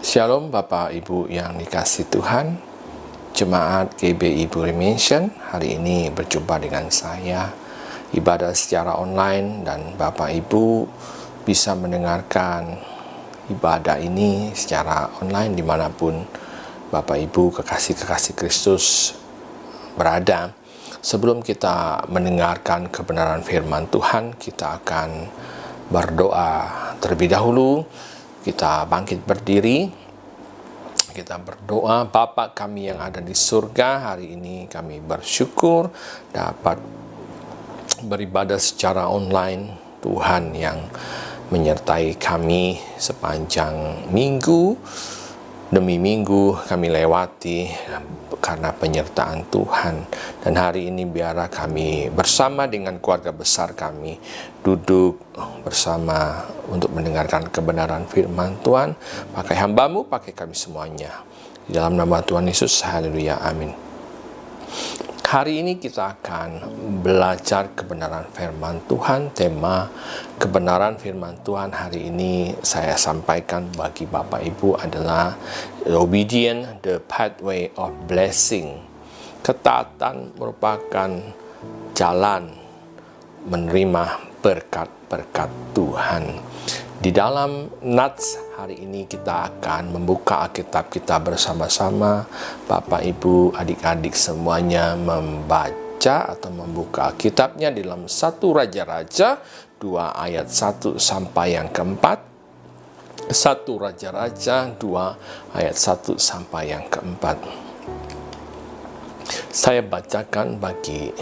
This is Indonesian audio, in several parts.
Shalom Bapak Ibu yang dikasihi Tuhan. Jemaat GBI Puri Mission hari ini berjumpa dengan saya, ibadah secara online, dan Bapak Ibu bisa mendengarkan ibadah ini secara online dimanapun Bapak Ibu kekasih-kekasih Kristus berada. Sebelum kita mendengarkan kebenaran firman Tuhan, kita akan berdoa terlebih dahulu. Kita bangkit berdiri, kita berdoa. Bapa kami yang ada di surga, hari ini kami bersyukur dapat beribadah secara online. Tuhan yang menyertai kami sepanjang minggu demi minggu kami lewati karena penyertaan Tuhan. Dan hari ini biarlah kami bersama dengan keluarga besar kami duduk bersama untuk mendengarkan kebenaran firman Tuhan. Pakai hamba-Mu, pakai kami semuanya. Di dalam nama Tuhan Yesus, haleluya, amin. Hari ini kita akan belajar kebenaran firman Tuhan. Tema kebenaran firman Tuhan hari ini saya sampaikan bagi Bapak Ibu adalah Obedience, the pathway of blessing. Ketaatan merupakan jalan menerima berkat-berkat Tuhan. Di dalam Nats hari ini kita akan membuka Alkitab kita bersama-sama. Bapak, Ibu, adik-adik semuanya membaca atau membuka Alkitabnya di dalam 1 Raja-Raja 2 ayat 1 sampai yang keempat. 1 Raja-Raja 2 ayat 1 sampai yang keempat. Saya bacakan bagi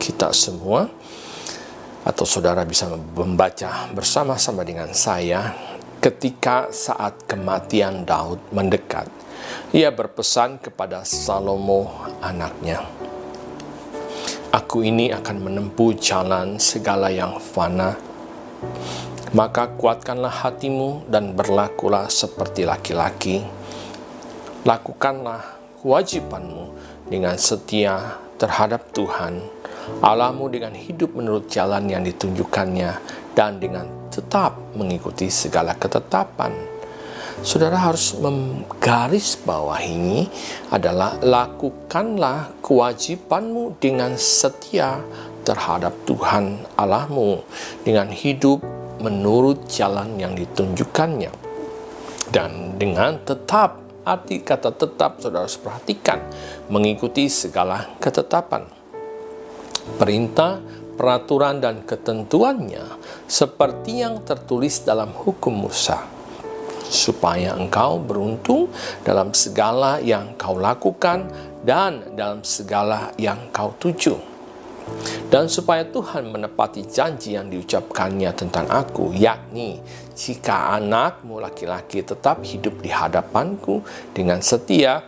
kita semua, atau saudara bisa membaca bersama-sama dengan saya. Ketika saat kematian Daud mendekat, ia berpesan kepada Salomo anaknya, "Aku ini akan menempuh jalan segala yang fana, maka kuatkanlah hatimu dan berlakulah seperti laki-laki. Lakukanlah kewajibanmu dengan setia terhadap Tuhan Allahmu dengan hidup menurut jalan yang ditunjukkannya dan dengan tetap mengikuti segala ketetapan." Saudara harus menggarisbawahi adalah lakukanlah kewajibanmu dengan setia terhadap Tuhan Allahmu dengan hidup menurut jalan yang ditunjukkannya dan dengan tetap. Arti kata tetap, saudara harus perhatikan, mengikuti segala ketetapan, perintah, peraturan, dan ketentuannya seperti yang tertulis dalam hukum Musa, supaya engkau beruntung dalam segala yang kau lakukan dan dalam segala yang kau tuju, dan supaya Tuhan menepati janji yang diucapkannya tentang aku, yakni jika anakmu laki-laki tetap hidup di hadapanku dengan setia,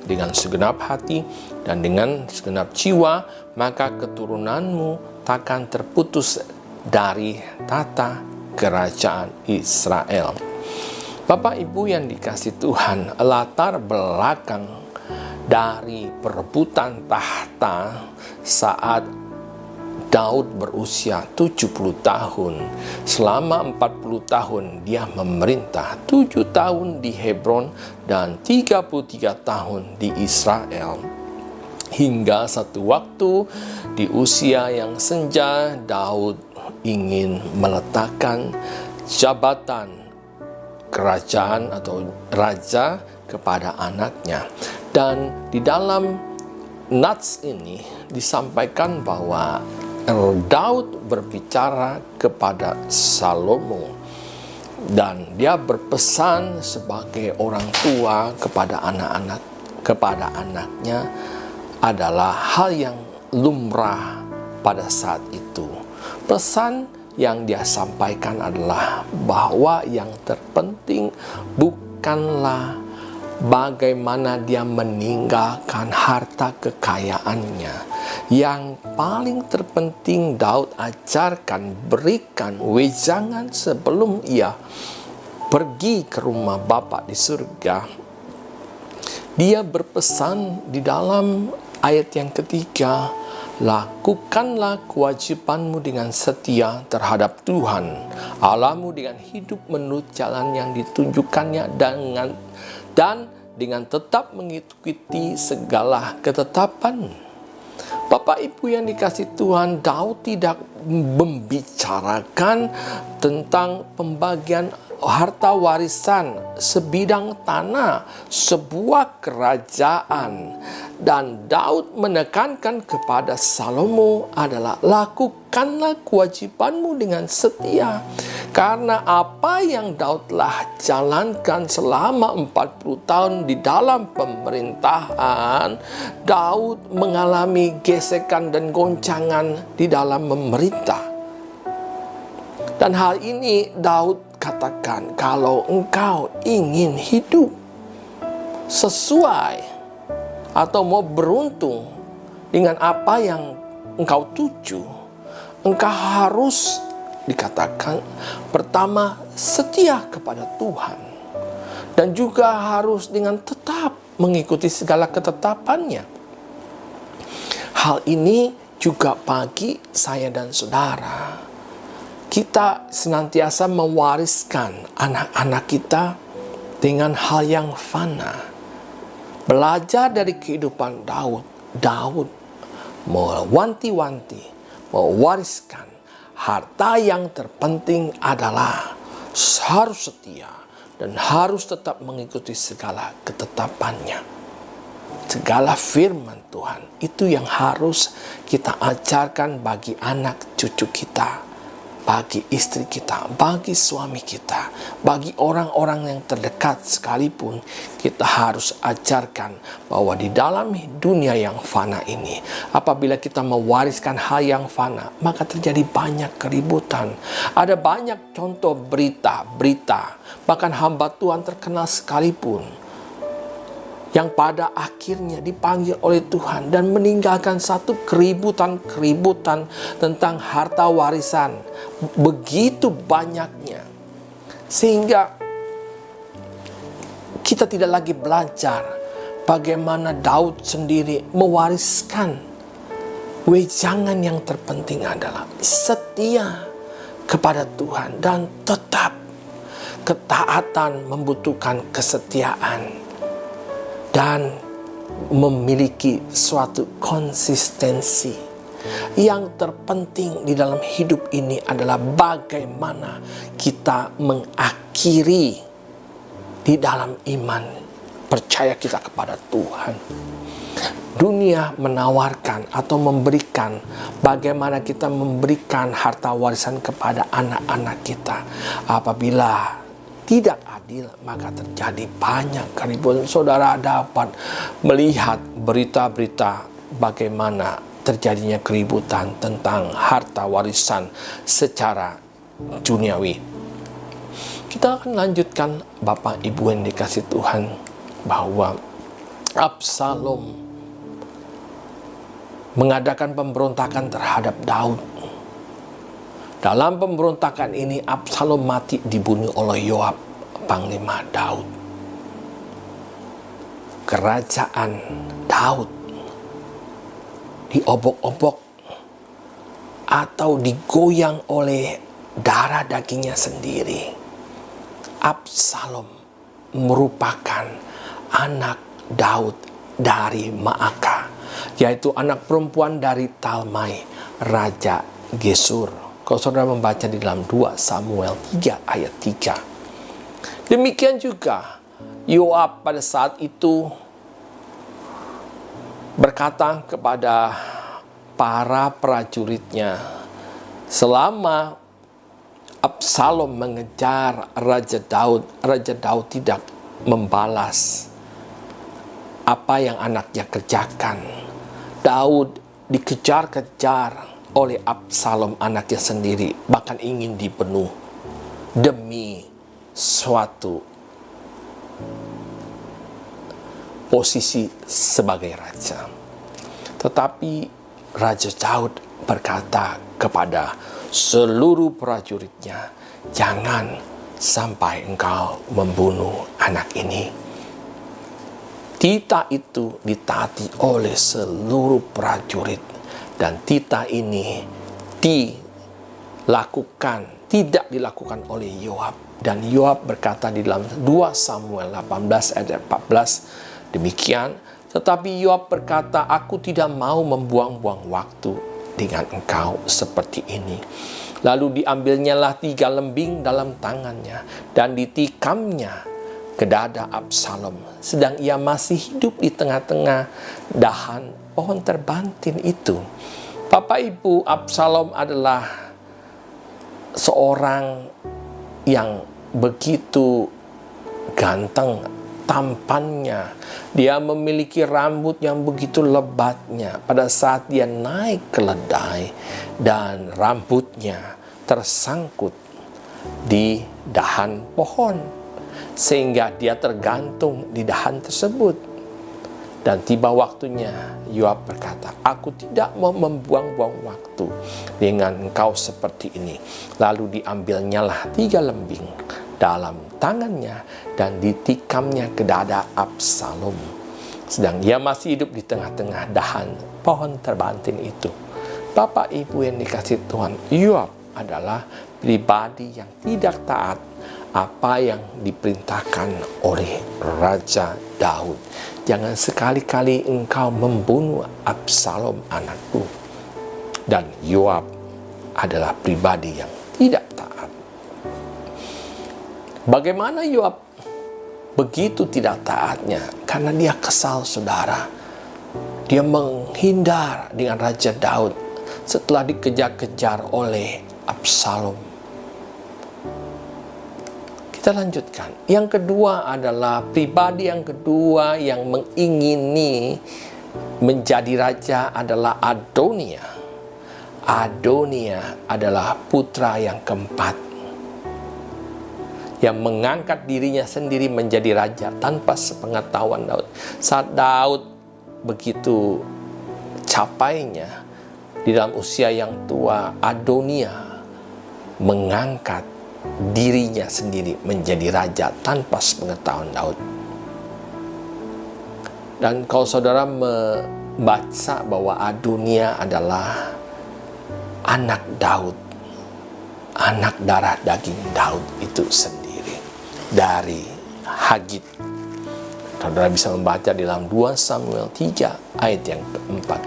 dengan segenap hati dan dengan segenap jiwa, maka keturunanmu takkan terputus dari tata kerajaan Israel. Bapak Ibu yang dikasihi Tuhan, latar belakang dari perebutan tahta saat Daud berusia 70 tahun. Selama 40 tahun dia memerintah, 7 tahun di Hebron dan 33 tahun di Israel. Hingga satu waktu di usia yang senja, Daud ingin meletakkan jabatan kerajaan atau raja kepada anaknya. Dan di dalam Nats ini disampaikan bahwa Daud berbicara kepada Salomo dan dia berpesan sebagai orang tua kepada anaknya adalah hal yang lumrah pada saat itu. Pesan yang dia sampaikan adalah bahwa yang terpenting bukanlah bagaimana dia meninggalkan harta kekayaannya. Yang paling terpenting Daud ajarkan, berikan wejangan sebelum ia pergi ke rumah Bapa di surga. Dia berpesan di dalam ayat yang ketiga, Lakukanlah kewajibanmu dengan setia terhadap Tuhan Allahmu dengan hidup menurut jalan yang ditunjukkannya dan dengan tetap mengikuti segala ketetapan. Bapak Ibu yang dikasihi Tuhan, Daud tidak membicarakan tentang pembagian harta warisan sebidang tanah sebuah kerajaan, dan Daud menekankan kepada Salomo adalah lakukanlah kewajibanmu dengan setia, karena apa yang Daud telah jalankan selama 40 tahun di dalam pemerintahan, Daud mengalami gesekan dan goncangan di dalam memerintah. Dan hal ini Daud katakan, kalau engkau ingin hidup sesuai atau mau beruntung dengan apa yang engkau tuju, engkau harus, dikatakan, pertama setia kepada Tuhan, dan juga harus dengan tetap mengikuti segala ketetapannya. Hal ini juga bagi saya dan saudara. Kita senantiasa mewariskan anak-anak kita dengan hal yang fana. Belajar dari kehidupan Daud mewanti-wanti, mewariskan harta yang terpenting adalah harus setia dan harus tetap mengikuti segala ketetapannya. Segala firman Tuhan itu yang harus kita ajarkan bagi anak cucu kita, bagi istri kita, bagi suami kita, bagi orang-orang yang terdekat sekalipun. Kita harus ajarkan bahwa di dalam dunia yang fana ini, apabila kita mewariskan hal yang fana, maka terjadi banyak keributan. Ada banyak contoh berita-berita, bahkan hamba Tuhan terkenal sekalipun, yang pada akhirnya dipanggil oleh Tuhan dan meninggalkan satu keributan tentang harta warisan begitu banyaknya, sehingga kita tidak lagi belajar bagaimana Daud sendiri mewariskan wejangan yang terpenting adalah setia kepada Tuhan, dan tetap ketaatan membutuhkan kesetiaan dan memiliki suatu konsistensi. Yang terpenting di dalam hidup ini adalah bagaimana kita mengakhiri di dalam iman percaya kita kepada Tuhan. Dunia menawarkan atau memberikan bagaimana kita memberikan harta warisan kepada anak-anak kita. Apabila tidak adil, maka terjadi banyak keributan. Saudara dapat melihat berita-berita bagaimana terjadinya keributan tentang harta warisan secara duniawi. Kita akan lanjutkan, Bapak Ibu yang dikasihi Tuhan, bahwa Absalom mengadakan pemberontakan terhadap Daud. Dalam pemberontakan ini Absalom mati dibunuh oleh Yoab, panglima Daud. Kerajaan Daud diobok-obok atau digoyang oleh darah dagingnya sendiri. Absalom merupakan anak Daud dari Maaka, yaitu anak perempuan dari Talmai, Raja Gesur. Kalau saudara membaca di dalam 2 Samuel 3 ayat 3. Demikian juga Yoab pada saat itu berkata kepada para prajuritnya, selama Absalom mengejar Raja Daud tidak membalas apa yang anaknya kerjakan. Daud dikejar-kejar oleh Absalom anaknya sendiri, bahkan ingin dibunuh demi suatu posisi sebagai raja. Tetapi Raja Daud berkata kepada seluruh prajuritnya, jangan sampai engkau membunuh anak ini. Titah itu ditaati oleh seluruh prajurit. Dan titah ini tidak dilakukan oleh Yoab. Dan Yoab berkata di dalam 2 Samuel 18 ayat 14 demikian, tetapi Yoab berkata, aku tidak mau membuang-buang waktu dengan engkau seperti ini. Lalu diambilnyalah 3 lembing dalam tangannya dan ditikamnya ke dada Absalom, sedang ia masih hidup di tengah-tengah dahan pohon terbantin itu. Bapak Ibu, Absalom adalah seorang yang begitu ganteng tampannya. Dia memiliki rambut yang begitu lebatnya pada saat dia naik keledai, dan rambutnya tersangkut di dahan pohon sehingga dia tergantung di dahan tersebut. Dan tiba waktunya, Yoab berkata, aku tidak mau membuang-buang waktu dengan engkau seperti ini. Lalu diambilnyalah 3 lembing dalam tangannya dan ditikamnya ke dada Absalom, sedang ia masih hidup di tengah-tengah dahan pohon terbantin itu. Bapak Ibu yang dikasihi Tuhan, Yoab adalah pribadi yang tidak taat apa yang diperintahkan oleh Raja Daud. Jangan sekali-kali engkau membunuh Absalom anakku. Dan Yoab adalah pribadi yang tidak taat. Bagaimana Yoab begitu tidak taatnya? Karena dia kesal, saudara. Dia menghindar dengan Raja Daud setelah dikejar-kejar oleh Absalom. Kita lanjutkan. Yang kedua adalah pribadi yang kedua yang mengingini menjadi raja adalah Adonia. Adonia adalah putra yang keempat yang mengangkat dirinya sendiri menjadi raja tanpa sepengetahuan Daud. Saat Daud begitu capainya di dalam usia yang tua, Adonia mengangkat dirinya sendiri menjadi raja tanpa sepengetahuan Daud. Dan kalau saudara membaca bahwa Adonia adalah anak Daud, anak darah daging Daud itu sendiri dari Hagit. Saudara bisa membaca di dalam 2 Samuel 3 ayat yang keempat.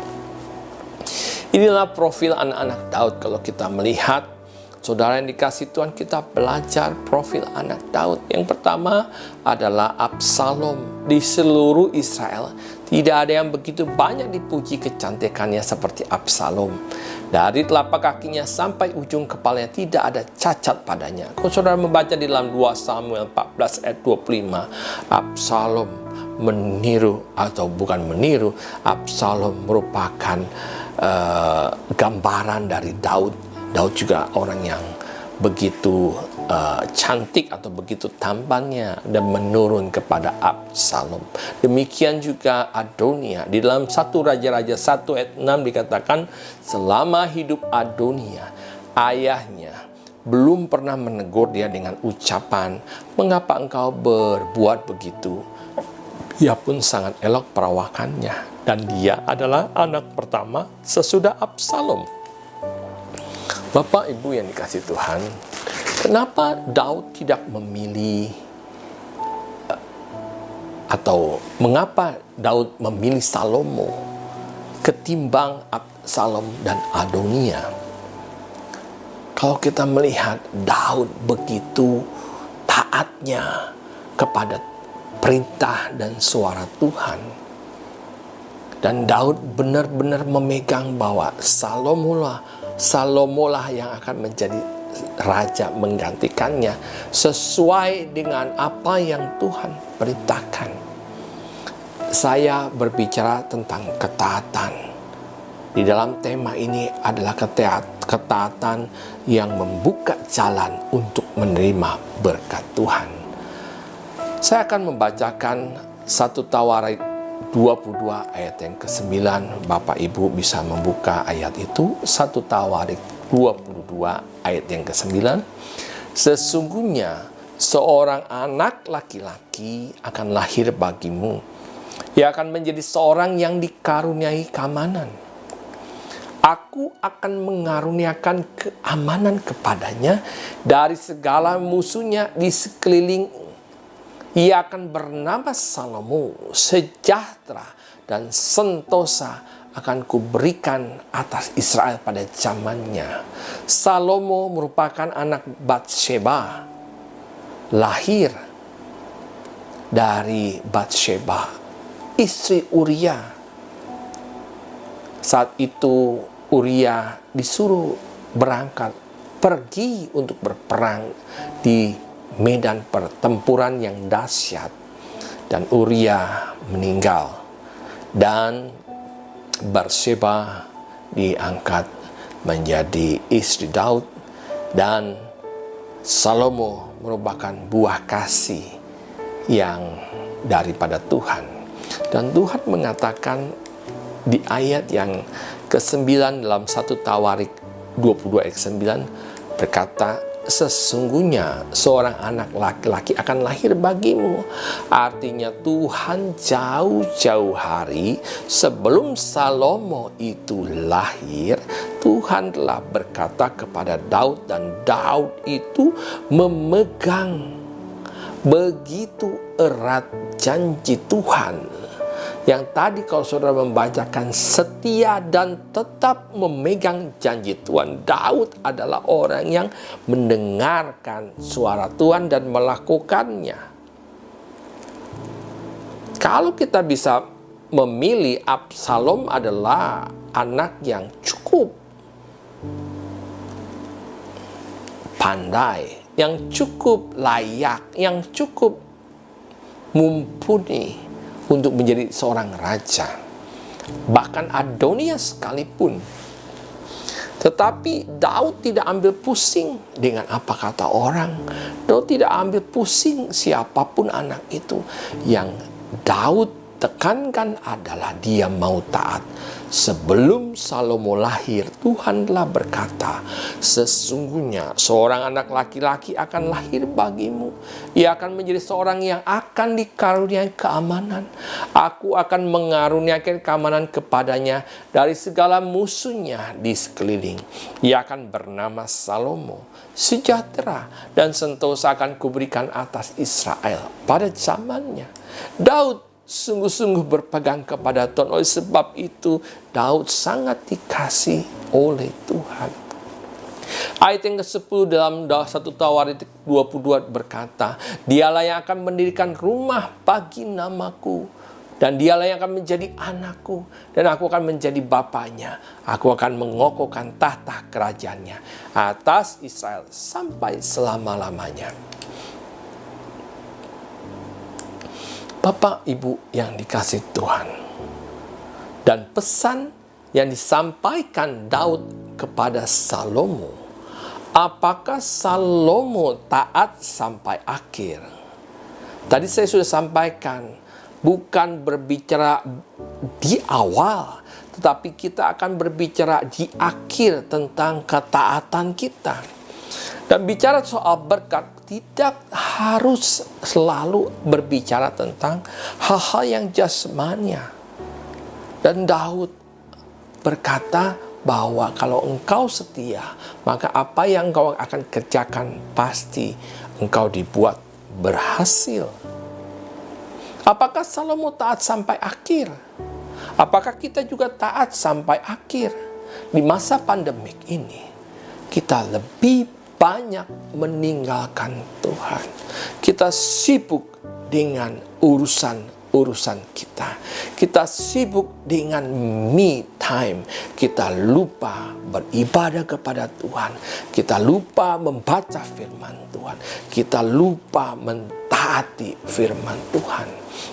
Inilah profil anak-anak Daud. Kalau kita melihat, saudara yang dikasih Tuhan, kita belajar profil anak Daud. Yang pertama adalah Absalom. Di seluruh Israel tidak ada yang begitu banyak dipuji kecantikannya seperti Absalom. Dari telapak kakinya sampai ujung kepalanya tidak ada cacat padanya. Kalau saudara membaca di dalam 2 Samuel 14 ayat 25, Absalom meniru, atau bukan meniru, Absalom merupakan gambaran dari Daud. Daud juga orang yang begitu cantik atau begitu tampannya dan menurun kepada Absalom. Demikian juga Adonia. Di dalam 1 Raja-Raja 1 ayat 6 dikatakan, selama hidup Adonia, ayahnya belum pernah menegur dia dengan ucapan, mengapa engkau berbuat begitu? Ia pun sangat elok perawakannya. Dan dia adalah anak pertama sesudah Absalom. Bapak Ibu yang dikasihi Tuhan, kenapa Daud tidak memilih, atau mengapa Daud memilih Salomo ketimbang Absalom dan Adonia? Kalau kita melihat Daud begitu taatnya kepada perintah dan suara Tuhan. Dan Daud benar-benar memegang bahwa Salomo lah yang akan menjadi raja menggantikannya sesuai dengan apa yang Tuhan perintahkan. Saya berbicara tentang ketaatan. Di dalam tema ini adalah ketaatan yang membuka jalan untuk menerima berkat Tuhan. Saya akan membacakan 1 Tawarik 22 ayat yang ke-9. Bapak Ibu bisa membuka ayat itu. 1 Tawarik 22 ayat yang ke-9. Sesungguhnya seorang anak laki-laki akan lahir bagimu. Ia akan menjadi seorang yang dikaruniai keamanan. Aku akan mengaruniakan keamanan kepadanya dari segala musuhnya di sekeliling. Ia akan bernama Salomo, sejahtera dan sentosa akan kuberikan atas Israel pada zamannya. Salomo merupakan anak Batsheba, lahir dari Batsheba, istri Uria. Saat itu Uria disuruh berangkat pergi untuk berperang di medan pertempuran yang dahsyat, dan Uria meninggal dan Batsheba diangkat menjadi istri Daud, dan Salomo merupakan buah kasih yang daripada Tuhan. Dan Tuhan mengatakan di ayat yang ke-9 dalam 1 Tawarik 22 ayat 9 berkata, sesungguhnya seorang anak laki-laki akan lahir bagimu. Artinya Tuhan jauh-jauh hari sebelum Salomo itu lahir, Tuhan telah berkata kepada Daud, dan Daud itu memegang begitu erat janji Tuhan. Yang tadi kalau saudara membacakan setia dan tetap memegang janji Tuhan, Daud adalah orang yang mendengarkan suara Tuhan dan melakukannya. Kalau kita bisa memilih, Absalom adalah anak yang cukup pandai, yang cukup layak, yang cukup mumpuni untuk menjadi seorang raja. Bahkan Adonias sekalipun. Tetapi Daud tidak ambil pusing dengan apa kata orang. Daud tidak ambil pusing siapapun anak itu. Yang Daud tekankan adalah dia mau taat. Sebelum Salomo lahir, Tuhan telah berkata, sesungguhnya seorang anak laki-laki akan lahir bagimu. Ia akan menjadi seorang yang akan dikaruniai keamanan. Aku akan mengaruniakan keamanan kepadanya dari segala musuhnya di sekeliling. Ia akan bernama Salomo, sejahtera dan sentosa akan kuberikan atas Israel pada zamannya. Daud sungguh-sungguh berpegang kepada Tuhan. Oleh sebab itu Daud sangat dikasih oleh Tuhan. Ayat yang ke-10 dalam 1 Tawarik 22 berkata, dialah yang akan mendirikan rumah bagi namaku, dan dialah yang akan menjadi anakku, dan aku akan menjadi bapaknya. Aku akan mengokohkan tahta kerajaannya atas Israel sampai selama-lamanya. Bapak Ibu yang dikasih Tuhan, dan pesan yang disampaikan Daud kepada Salomo, apakah Salomo taat sampai akhir? Tadi saya sudah sampaikan, bukan berbicara di awal, tetapi kita akan berbicara di akhir tentang ketaatan kita. Dan bicara soal berkat, tidak harus selalu berbicara tentang hal-hal yang jasmania. Dan Daud berkata bahwa kalau engkau setia, maka apa yang engkau akan kerjakan pasti engkau dibuat berhasil. Apakah Salomo taat sampai akhir? Apakah kita juga taat sampai akhir? Di masa pandemik ini, kita lebih banyak meninggalkan Tuhan. Kita sibuk dengan urusan kita. Kita sibuk dengan me time. Kita lupa beribadah kepada Tuhan. Kita lupa membaca firman Tuhan. Kita lupa mentaati firman Tuhan.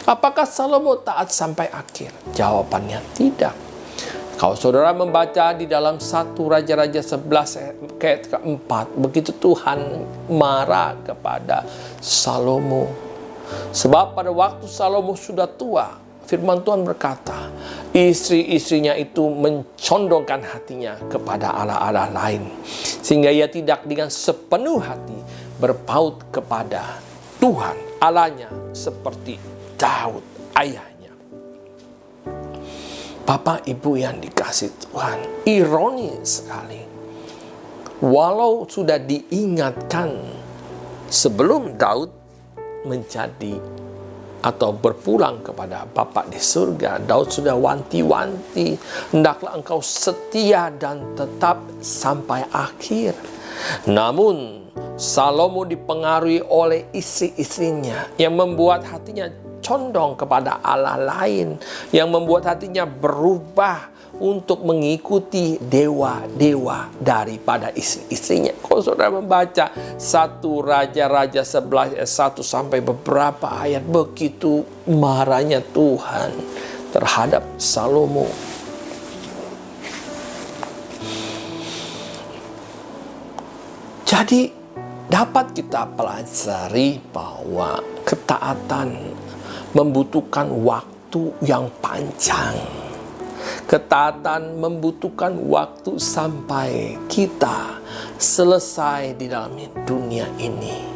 Apakah Salomo taat sampai akhir? Jawabannya tidak. Kalau saudara membaca di dalam 1 Raja-Raja 11 ayat ke-4, begitu Tuhan marah kepada Salomo. Sebab pada waktu Salomo sudah tua, firman Tuhan berkata, istri-istrinya itu mencondongkan hatinya kepada allah-allah lain. Sehingga ia tidak dengan sepenuh hati berpaut kepada Tuhan Allahnya seperti Daud ayahnya. Bapak Ibu yang dikasih Tuhan, ironi sekali. Walau sudah diingatkan sebelum Daud menjadi atau berpulang kepada Bapa di surga, Daud sudah wanti-wanti, hendaklah engkau setia dan tetap sampai akhir. Namun Salomo dipengaruhi oleh istri-istrinya yang membuat hatinya condong kepada Allah lain, yang membuat hatinya berubah untuk mengikuti dewa-dewa daripada istri-istrinya. Kalau saudara membaca 1 Raja-Raja 11 ayat 1 sampai beberapa ayat, begitu marahnya Tuhan terhadap Salomo. Jadi dapat kita pelajari bahwa ketaatan membutuhkan waktu yang panjang. Ketaatan membutuhkan waktu sampai kita selesai di dalam dunia ini.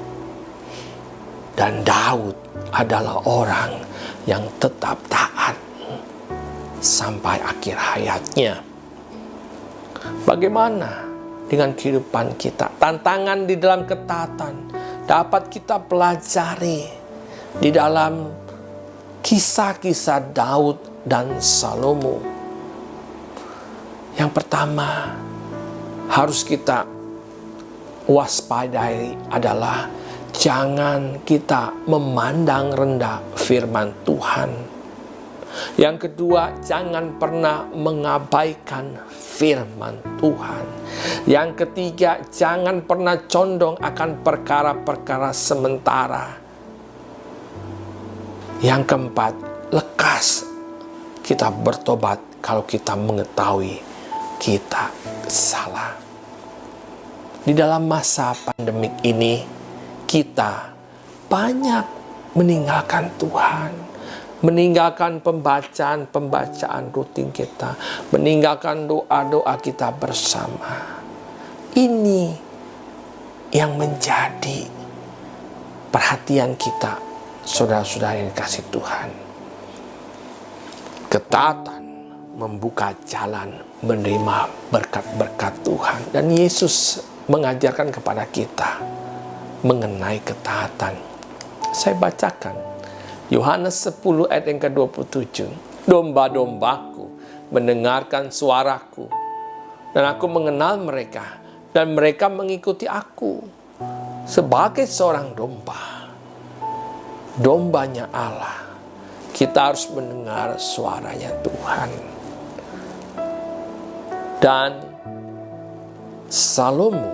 Dan Daud adalah orang yang tetap taat sampai akhir hayatnya. Bagaimana dengan kehidupan kita? Tantangan di dalam ketaatan dapat kita pelajari di dalam kisah-kisah Daud dan Salomo. Yang pertama harus kita waspadai adalah jangan kita memandang rendah firman Tuhan. Yang kedua, jangan pernah mengabaikan firman Tuhan. Yang ketiga, jangan pernah condong akan perkara-perkara sementara. Yang keempat, lekas kita bertobat kalau kita mengetahui kita salah. Di dalam masa pandemik ini, kita banyak meninggalkan Tuhan, meninggalkan pembacaan rutin kita, meninggalkan doa-doa kita bersama. Ini yang menjadi perhatian kita, saudara-saudara yang dikasih Tuhan. Ketaatan membuka jalan menerima berkat-berkat Tuhan. Dan Yesus mengajarkan kepada kita mengenai ketaatan. Saya bacakan Yohanes 10 ayat yang ke-27. Domba-dombaku mendengarkan suaraku, dan aku mengenal mereka, dan mereka mengikuti aku. Sebagai seorang domba, dombanya Allah, kita harus mendengar suaranya Tuhan. Dan Salomo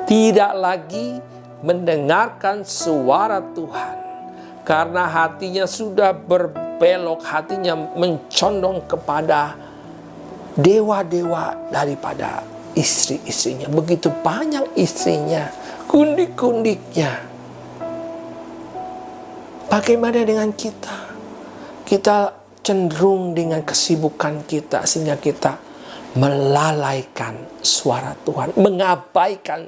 tidak lagi mendengarkan suara Tuhan karena hatinya sudah berbelok, hatinya mencondong kepada dewa-dewa daripada istri-istrinya. Begitu banyak istrinya, kundik-kundiknya. Bagaimana dengan kita? Kita cenderung dengan kesibukan kita sehingga kita melalaikan suara Tuhan, mengabaikan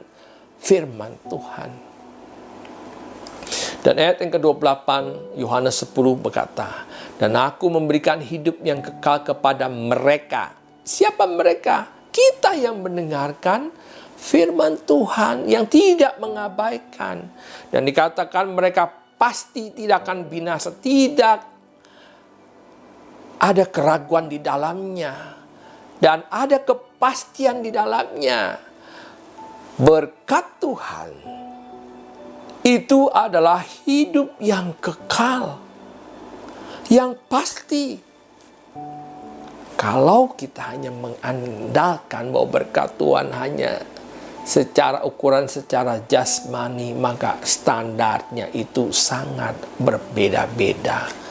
firman Tuhan. Dan ayat yang ke-28 Yohanes 10 berkata, dan aku memberikan hidup yang kekal kepada mereka. Siapa mereka? Kita yang mendengarkan firman Tuhan, yang tidak mengabaikan. Dan dikatakan mereka pasti tidak akan binasa, tidak ada keraguan di dalamnya, dan ada kepastian di dalamnya. Berkat Tuhan itu adalah hidup yang kekal, yang pasti. Kalau kita hanya mengandalkan bahwa berkat Tuhan hanya secara ukuran, secara jasmani, maka standarnya itu sangat berbeda-beda.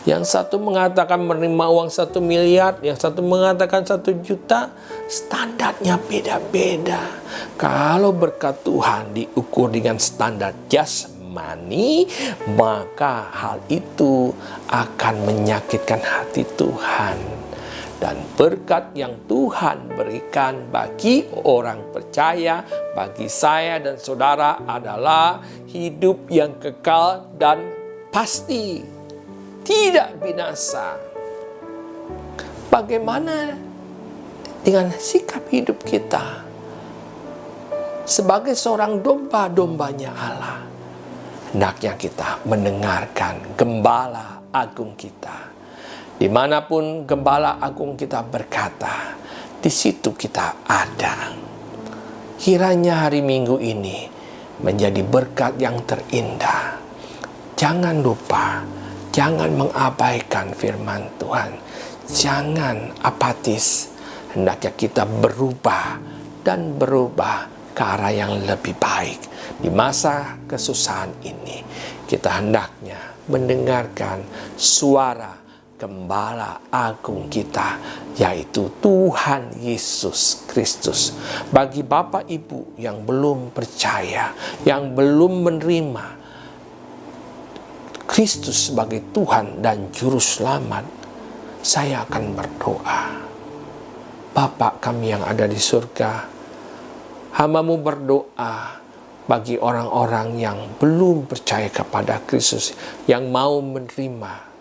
Yang satu mengatakan menerima uang 1 miliar, yang satu mengatakan 1 juta, standarnya beda-beda. Kalau berkat Tuhan diukur dengan standar jasmani, maka hal itu akan menyakitkan hati Tuhan. Dan berkat yang Tuhan berikan bagi orang percaya, bagi saya dan saudara adalah hidup yang kekal dan pasti, tidak binasa. Bagaimana dengan sikap hidup kita sebagai seorang domba-dombanya Allah? Hendaknya kita mendengarkan gembala agung kita. Dimanapun gembala agung kita berkata, di situ kita ada. Kiranya hari Minggu ini menjadi berkat yang terindah. Jangan lupa, jangan mengabaikan firman Tuhan. Jangan apatis. Hendaknya kita berubah dan berubah ke arah yang lebih baik. Di masa kesusahan ini, kita hendaknya mendengarkan suara Gembala agung kita, yaitu Tuhan Yesus Kristus. Bagi Bapak Ibu yang belum percaya, yang belum menerima Kristus sebagai Tuhan dan Juru Selamat, saya akan berdoa. Bapa kami yang ada di surga, hamba-Mu berdoa bagi orang-orang yang belum percaya kepada Kristus, yang mau menerima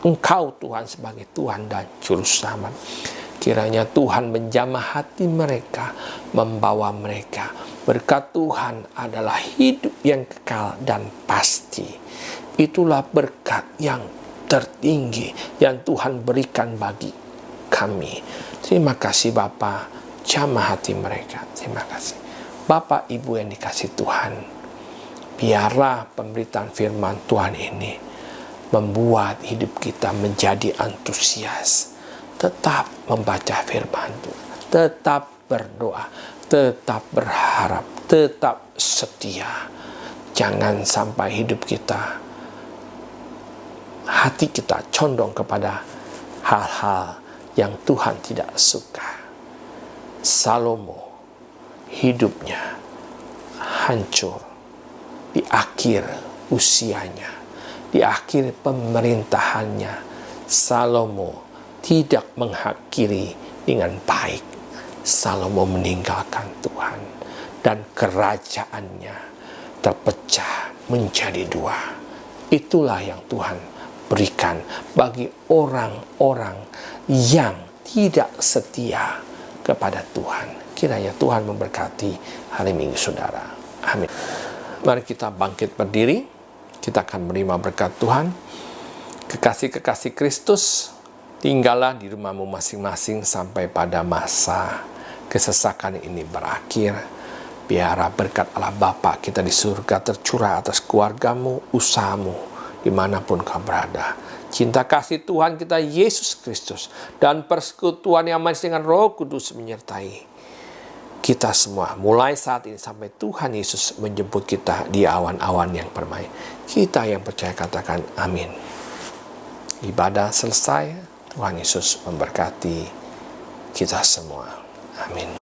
Engkau Tuhan sebagai Tuhan dan Juru Selamat. Kiranya Tuhan menjamah hati mereka, membawa mereka. Berkat Tuhan adalah hidup yang kekal dan pasti. Itulah berkat yang tertinggi yang Tuhan berikan bagi kami. Terima kasih Bapa, jamah hati mereka. Terima kasih. Bapak Ibu yang dikasih Tuhan, biarlah pemberitaan firman Tuhan ini membuat hidup kita menjadi antusias. Tetap membaca firman Tuhan, tetap berdoa, tetap berharap, tetap setia. Jangan sampai hidup kita, hati kita condong kepada hal-hal yang Tuhan tidak suka. Salomo hidupnya hancur di akhir usianya. Di akhir pemerintahannya, Salomo tidak mengakhiri dengan baik. Salomo meninggalkan Tuhan dan kerajaannya terpecah menjadi dua. Itulah yang Tuhan berikan bagi orang-orang yang tidak setia kepada Tuhan. Kiranya Tuhan memberkati hari Minggu saudara. Amin. Mari kita bangkit berdiri. Kita akan menerima berkat Tuhan. Kekasih-kekasih Kristus, tinggallah di rumahmu masing-masing sampai pada masa kesesakan ini berakhir. Biarlah berkat Allah Bapa kita di surga tercurah atas keluargamu, usahamu, dimanapun kau berada. Cinta kasih Tuhan kita Yesus Kristus dan persekutuan yang manis dengan Roh Kudus menyertai kita semua, mulai saat ini sampai Tuhan Yesus menjemput kita di awan-awan yang permai. Kita yang percaya katakan amin. Ibadah selesai, Tuhan Yesus memberkati kita semua. Amin.